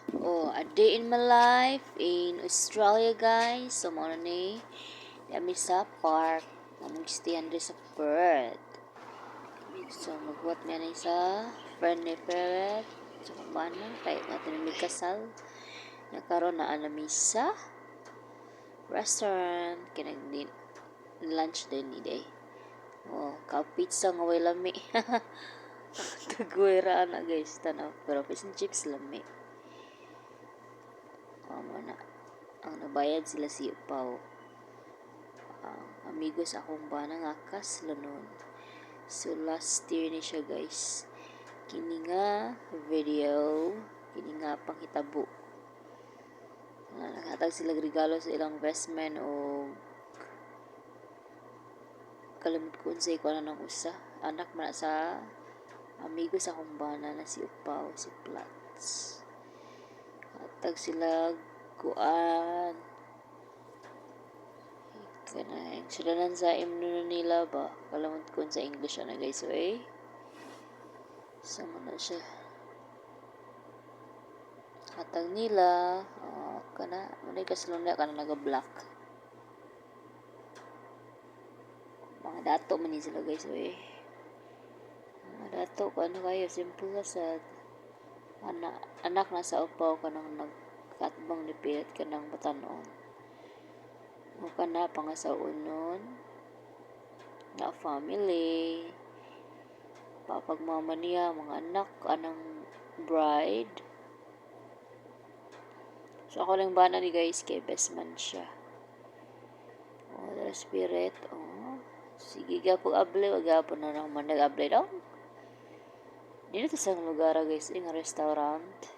Oh, a day in my life in Australia, guys. So, muna ni kami sa park. Mamagstayan din sa Perth. So, magbuhat nga ni sa friend ni Perth. So, kumana. Kaya natin may kasal. Nakaroon na alamisa. Restaurant. Kinagdin. Lunch din ni day. Oh, ka-pizza nga way lami. Tagwera na guys. Tanaw. Pero fish and chips lami. Na ang nabayad sila si Upaw. Ang amigos akong bana nga kasla nun. So last year ni siya guys. Kini nga video, kini nga panghitabo. Naghatag sila regalo sa ilang best man o kalimut ko sa ikuan ng usa. Anak man sa amigos akong bana na si Upaw, si Plats. Hatag sila kuan kanang sudanan sa imno nila ba kalamot ko sa English na guys way sama na siya hatag nila kana manay kaslunda kana naga-black mga dato man ni sila guys way mga dato ano kayo simple ka sa anak na sa Upaw kanang nagkatbang ni pilit kanang batanon o kana pangasaon nun na family papagmama niya mga anak anang bride so ako lang bana ni guys kay best man siya the spirit sige gapog able wag gapon na naman nag-able daw dito sa lugar guys yung restaurant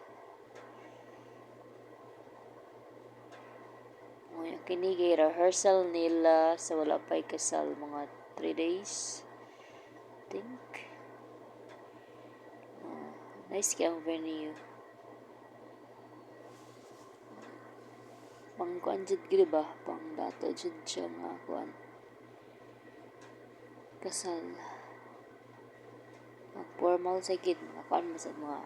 yung kinigay rehearsal nila sa wala pa'y kasal mga 3 days I think nice kaya ang venue pang kuan jud gid ba pang dato jud siya nga kuan kasal formal sa gid mga kuan sa mga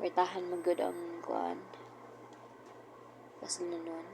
pertahan man gud ang kuan kasal na nun